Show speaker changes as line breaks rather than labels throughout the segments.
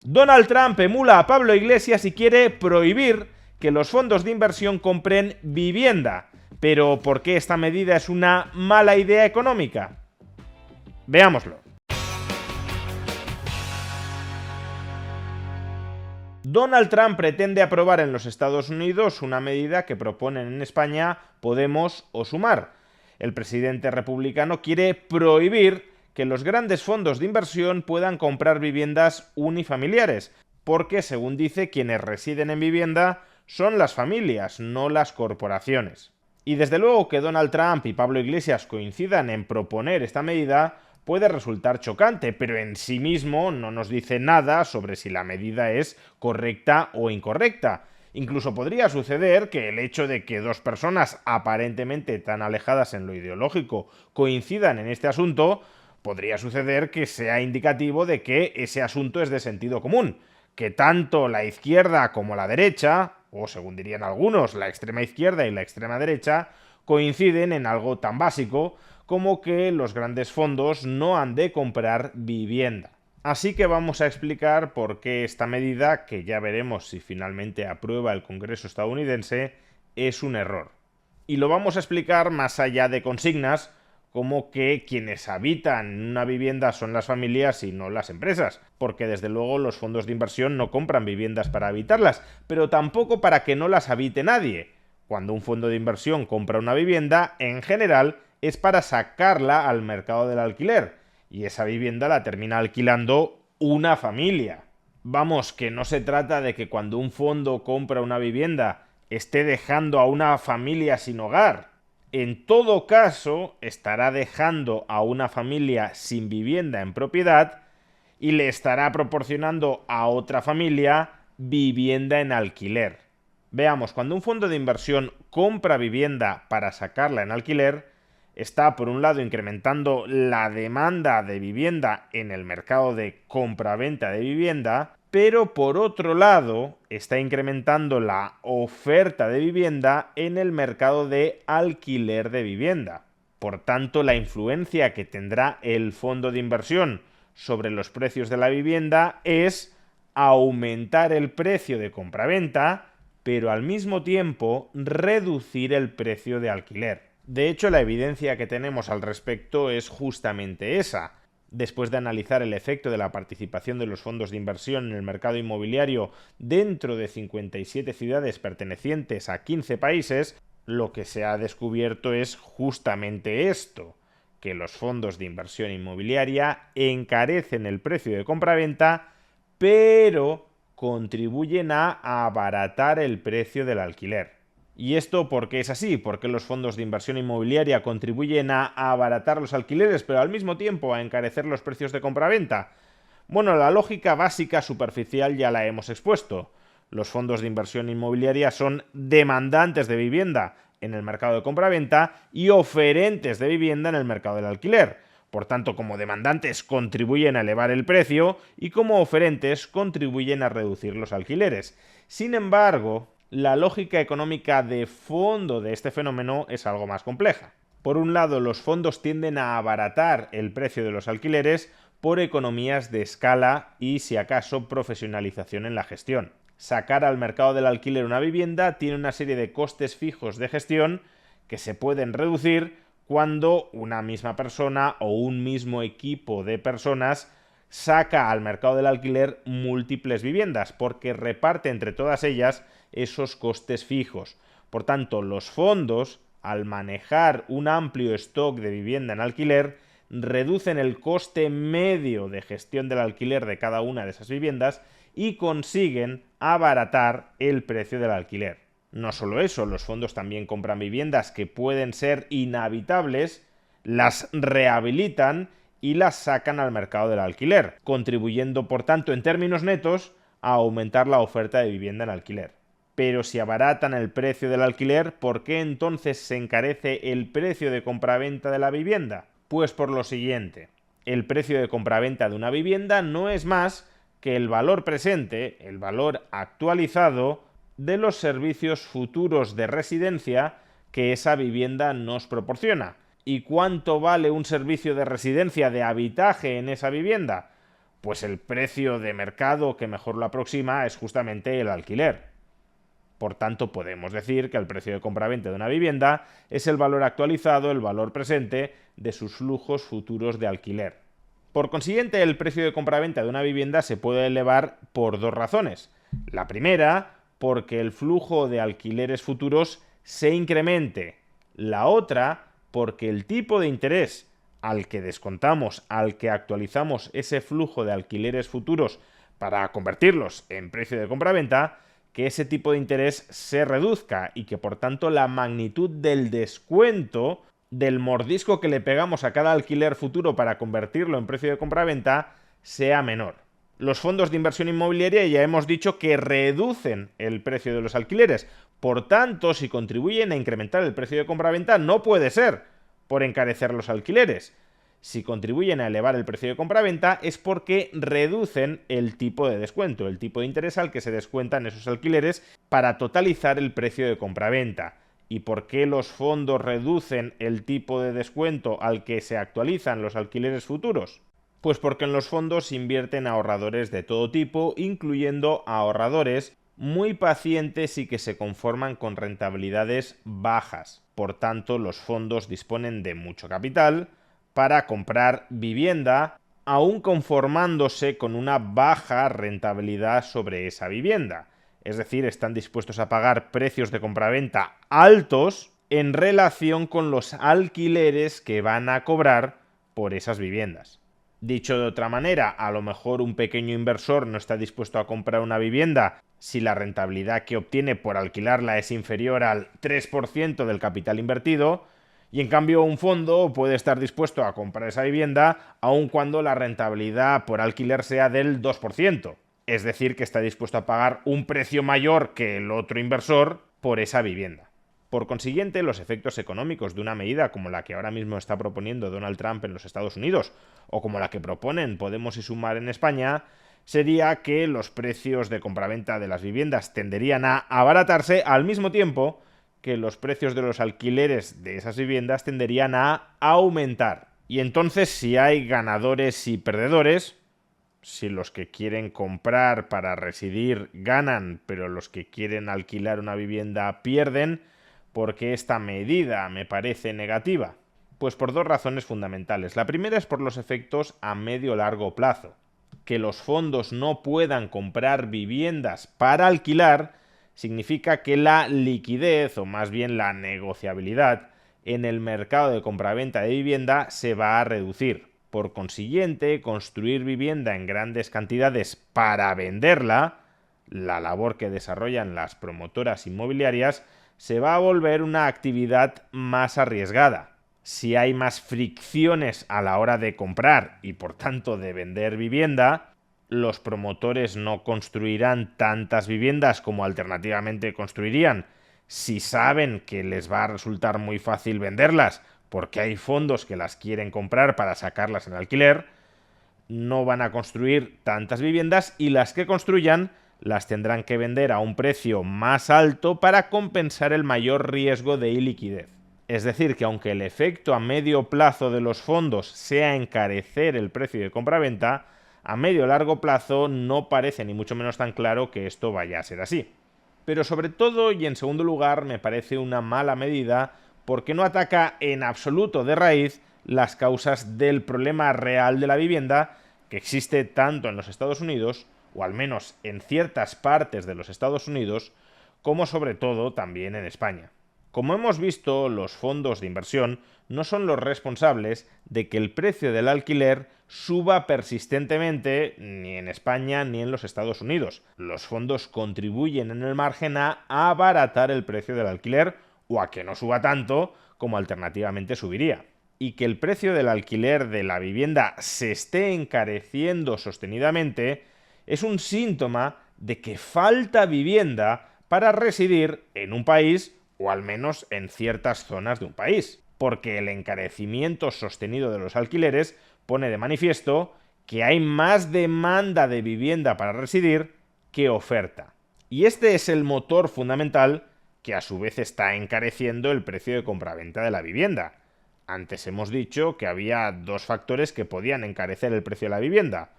Donald Trump emula a Pablo Iglesias y quiere prohibir que los fondos de inversión compren vivienda. Pero ¿por qué esta medida es una mala idea económica? Veámoslo. Donald Trump pretende aprobar en los Estados Unidos una medida que proponen en España Podemos o Sumar. El presidente republicano quiere prohibir que los grandes fondos de inversión puedan comprar viviendas unifamiliares, porque, según dice, quienes residen en vivienda son las familias, no las corporaciones. Y desde luego que Donald Trump y Pablo Iglesias coincidan en proponer esta medida puede resultar chocante, pero en sí mismo no nos dice nada sobre si la medida es correcta o incorrecta. Incluso podría suceder que el hecho de que dos personas aparentemente tan alejadas en lo ideológico coincidan en este asunto, podría suceder que sea indicativo de que ese asunto es de sentido común, que tanto la izquierda como la derecha, o según dirían algunos, la extrema izquierda y la extrema derecha, coinciden en algo tan básico como que los grandes fondos no han de comprar vivienda. Así que vamos a explicar por qué esta medida, que ya veremos si finalmente aprueba el Congreso estadounidense, es un error. Y lo vamos a explicar más allá de consignas, como que quienes habitan en una vivienda son las familias y no las empresas, porque desde luego los fondos de inversión no compran viviendas para habitarlas, pero tampoco para que no las habite nadie. Cuando un fondo de inversión compra una vivienda, en general es para sacarla al mercado del alquiler, y esa vivienda la termina alquilando una familia. Vamos, que no se trata de que cuando un fondo compra una vivienda esté dejando a una familia sin hogar. En todo caso, estará dejando a una familia sin vivienda en propiedad y le estará proporcionando a otra familia vivienda en alquiler. Veamos, cuando un fondo de inversión compra vivienda para sacarla en alquiler, está por un lado incrementando la demanda de vivienda en el mercado de compra-venta de vivienda, pero por otro lado está incrementando la oferta de vivienda en el mercado de alquiler de vivienda. Por tanto, la influencia que tendrá el fondo de inversión sobre los precios de la vivienda es aumentar el precio de compraventa, pero al mismo tiempo reducir el precio de alquiler. De hecho, la evidencia que tenemos al respecto es justamente esa. Después de analizar el efecto de la participación de los fondos de inversión en el mercado inmobiliario dentro de 57 ciudades pertenecientes a 15 países, lo que se ha descubierto es justamente esto, que los fondos de inversión inmobiliaria encarecen el precio de compraventa, pero contribuyen a abaratar el precio del alquiler. ¿Y esto por qué es así? ¿Por qué los fondos de inversión inmobiliaria contribuyen a abaratar los alquileres, pero al mismo tiempo a encarecer los precios de compraventa? Bueno, la lógica básica superficial ya la hemos expuesto. Los fondos de inversión inmobiliaria son demandantes de vivienda en el mercado de compraventa y oferentes de vivienda en el mercado del alquiler. Por tanto, como demandantes contribuyen a elevar el precio y como oferentes contribuyen a reducir los alquileres. Sin embargo, la lógica económica de fondo de este fenómeno es algo más compleja. Por un lado, los fondos tienden a abaratar el precio de los alquileres por economías de escala y, si acaso, profesionalización en la gestión. Sacar al mercado del alquiler una vivienda tiene una serie de costes fijos de gestión que se pueden reducir cuando una misma persona o un mismo equipo de personas saca al mercado del alquiler múltiples viviendas, porque reparte entre todas ellas esos costes fijos. Por tanto, los fondos, al manejar un amplio stock de vivienda en alquiler, reducen el coste medio de gestión del alquiler de cada una de esas viviendas y consiguen abaratar el precio del alquiler. No solo eso, los fondos también compran viviendas que pueden ser inhabitables, las rehabilitan y las sacan al mercado del alquiler, contribuyendo por tanto en términos netos a aumentar la oferta de vivienda en alquiler. Pero si abaratan el precio del alquiler, ¿por qué entonces se encarece el precio de compraventa de la vivienda? Pues por lo siguiente, el precio de compraventa de una vivienda no es más que el valor presente, el valor actualizado de los servicios futuros de residencia que esa vivienda nos proporciona. ¿Y cuánto vale un servicio de residencia de habitaje en esa vivienda? Pues el precio de mercado que mejor lo aproxima es justamente el alquiler. Por tanto, podemos decir que el precio de compraventa de una vivienda es el valor actualizado, el valor presente de sus flujos futuros de alquiler. Por consiguiente, el precio de compraventa de una vivienda se puede elevar por dos razones. La primera, porque el flujo de alquileres futuros se incremente. La otra, porque el tipo de interés al que descontamos, al que actualizamos ese flujo de alquileres futuros para convertirlos en precio de compraventa, que ese tipo de interés se reduzca y que por tanto la magnitud del descuento, del mordisco que le pegamos a cada alquiler futuro para convertirlo en precio de compraventa, sea menor. Los fondos de inversión inmobiliaria ya hemos dicho que reducen el precio de los alquileres. Por tanto, si contribuyen a incrementar el precio de compraventa, no puede ser por encarecer los alquileres. Si contribuyen a elevar el precio de compraventa es porque reducen el tipo de descuento, el tipo de interés al que se descuentan esos alquileres para totalizar el precio de compraventa. ¿Y por qué los fondos reducen el tipo de descuento al que se actualizan los alquileres futuros? Pues porque en los fondos invierten ahorradores de todo tipo, incluyendo ahorradores muy pacientes y que se conforman con rentabilidades bajas. Por tanto, los fondos disponen de mucho capital para comprar vivienda, aún conformándose con una baja rentabilidad sobre esa vivienda. Es decir, están dispuestos a pagar precios de compraventa altos en relación con los alquileres que van a cobrar por esas viviendas. Dicho de otra manera, a lo mejor un pequeño inversor no está dispuesto a comprar una vivienda si la rentabilidad que obtiene por alquilarla es inferior al 3% del capital invertido, y en cambio un fondo puede estar dispuesto a comprar esa vivienda aun cuando la rentabilidad por alquiler sea del 2%. Es decir, que está dispuesto a pagar un precio mayor que el otro inversor por esa vivienda. Por consiguiente, los efectos económicos de una medida como la que ahora mismo está proponiendo Donald Trump en los Estados Unidos, o como la que proponen Podemos y Sumar en España, sería que los precios de compraventa de las viviendas tenderían a abaratarse al mismo tiempo que los precios de los alquileres de esas viviendas tenderían a aumentar. Y entonces, si hay ganadores y perdedores, si los que quieren comprar para residir ganan, pero los que quieren alquilar una vivienda pierden, ¿por qué esta medida me parece negativa? Pues por dos razones fundamentales. La primera es por los efectos a medio-largo plazo. Que los fondos no puedan comprar viviendas para alquilar significa que la liquidez, o más bien la negociabilidad, en el mercado de compraventa de vivienda se va a reducir. Por consiguiente, construir vivienda en grandes cantidades para venderla, la labor que desarrollan las promotoras inmobiliarias, se va a volver una actividad más arriesgada. Si hay más fricciones a la hora de comprar y por tanto de vender vivienda, los promotores no construirán tantas viviendas como alternativamente construirían si saben que les va a resultar muy fácil venderlas porque hay fondos que las quieren comprar para sacarlas en alquiler. No van a construir tantas viviendas y las que construyan las tendrán que vender a un precio más alto para compensar el mayor riesgo de iliquidez. Es decir, que aunque el efecto a medio plazo de los fondos sea encarecer el precio de compraventa, a medio largo plazo no parece ni mucho menos tan claro que esto vaya a ser así. Pero sobre todo y en segundo lugar me parece una mala medida porque no ataca en absoluto de raíz las causas del problema real de la vivienda que existe tanto en los Estados Unidos, o al menos en ciertas partes de los Estados Unidos, como sobre todo también en España. Como hemos visto, los fondos de inversión no son los responsables de que el precio del alquiler suba persistentemente ni en España ni en los Estados Unidos. Los fondos contribuyen en el margen a abaratar el precio del alquiler o a que no suba tanto como alternativamente subiría. Y que el precio del alquiler de la vivienda se esté encareciendo sostenidamente es un síntoma de que falta vivienda para residir en un país o al menos en ciertas zonas de un país, porque el encarecimiento sostenido de los alquileres pone de manifiesto que hay más demanda de vivienda para residir que oferta. Y este es el motor fundamental que a su vez está encareciendo el precio de compraventa de la vivienda. Antes hemos dicho que había dos factores que podían encarecer el precio de la vivienda.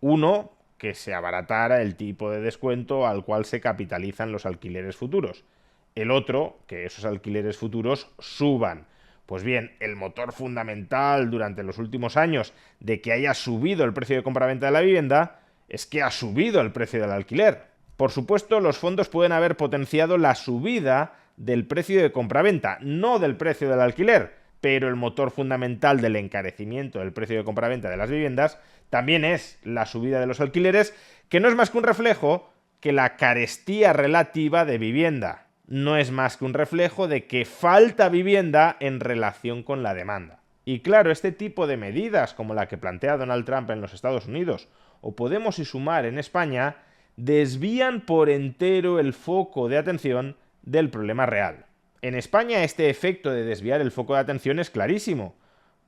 Uno, que se abaratara el tipo de descuento al cual se capitalizan los alquileres futuros. El otro, que esos alquileres futuros suban. Pues bien, el motor fundamental durante los últimos años de que haya subido el precio de compraventa de la vivienda es que ha subido el precio del alquiler. Por supuesto, los fondos pueden haber potenciado la subida del precio de compraventa, no del precio del alquiler, pero el motor fundamental del encarecimiento del precio de compraventa de las viviendas también es la subida de los alquileres, que no es más que un reflejo que la carestía relativa de vivienda. No es más que un reflejo de que falta vivienda en relación con la demanda. Y claro, este tipo de medidas, como la que plantea Donald Trump en los Estados Unidos, o Podemos y Sumar en España, desvían por entero el foco de atención del problema real. En España este efecto de desviar el foco de atención es clarísimo,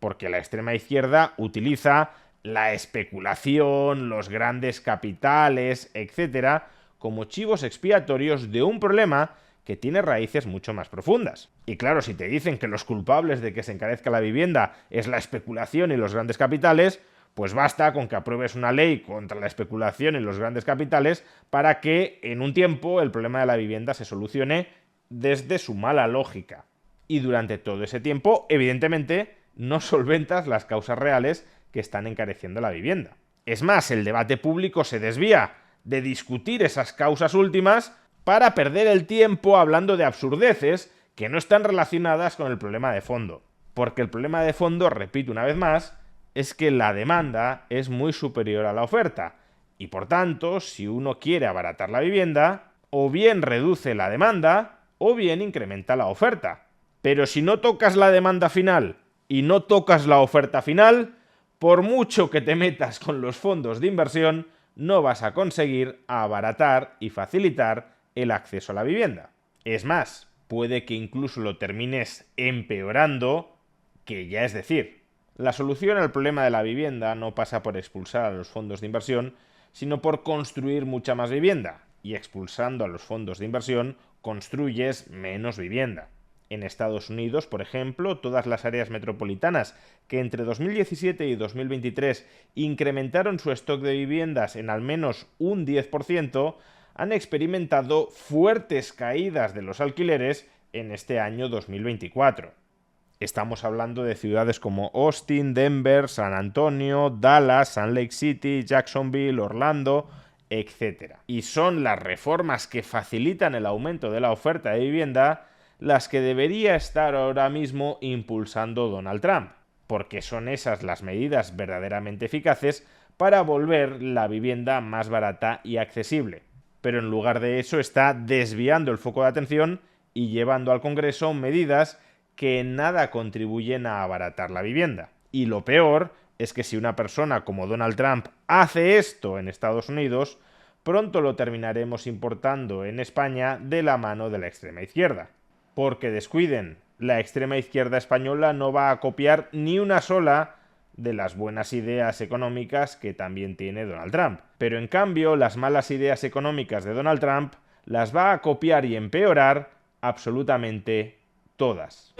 porque la extrema izquierda utiliza la especulación, los grandes capitales, etcétera, como chivos expiatorios de un problema que tiene raíces mucho más profundas. Y claro, si te dicen que los culpables de que se encarezca la vivienda es la especulación y los grandes capitales, pues basta con que apruebes una ley contra la especulación y los grandes capitales para que en un tiempo el problema de la vivienda se solucione desde su mala lógica. Y durante todo ese tiempo, evidentemente, no solventas las causas reales que están encareciendo la vivienda. Es más, el debate público se desvía de discutir esas causas últimas para perder el tiempo hablando de absurdeces que no están relacionadas con el problema de fondo. Porque el problema de fondo, repito una vez más, es que la demanda es muy superior a la oferta. Y por tanto, si uno quiere abaratar la vivienda, o bien reduce la demanda, o bien incrementa la oferta. Pero si no tocas la demanda final y no tocas la oferta final, por mucho que te metas con los fondos de inversión, no vas a conseguir abaratar y facilitar el acceso a la vivienda. Es más, puede que incluso lo termines empeorando, que ya es decir. La solución al problema de la vivienda no pasa por expulsar a los fondos de inversión, sino por construir mucha más vivienda. Y expulsando a los fondos de inversión, construyes menos vivienda. En Estados Unidos, por ejemplo, todas las áreas metropolitanas que entre 2017 y 2023 incrementaron su stock de viviendas en al menos un 10%, han experimentado fuertes caídas de los alquileres en este año 2024. Estamos hablando de ciudades como Austin, Denver, San Antonio, Dallas, Salt Lake City, Jacksonville, Orlando, etc. Y son las reformas que facilitan el aumento de la oferta de vivienda las que debería estar ahora mismo impulsando Donald Trump, porque son esas las medidas verdaderamente eficaces para volver la vivienda más barata y accesible. Pero en lugar de eso está desviando el foco de atención y llevando al Congreso medidas que en nada contribuyen a abaratar la vivienda. Y lo peor es que si una persona como Donald Trump hace esto en Estados Unidos, pronto lo terminaremos importando en España de la mano de la extrema izquierda. Porque descuiden, la extrema izquierda española no va a copiar ni una sola de las buenas ideas económicas que también tiene Donald Trump. Pero en cambio, las malas ideas económicas de Donald Trump las va a copiar y empeorar absolutamente todas.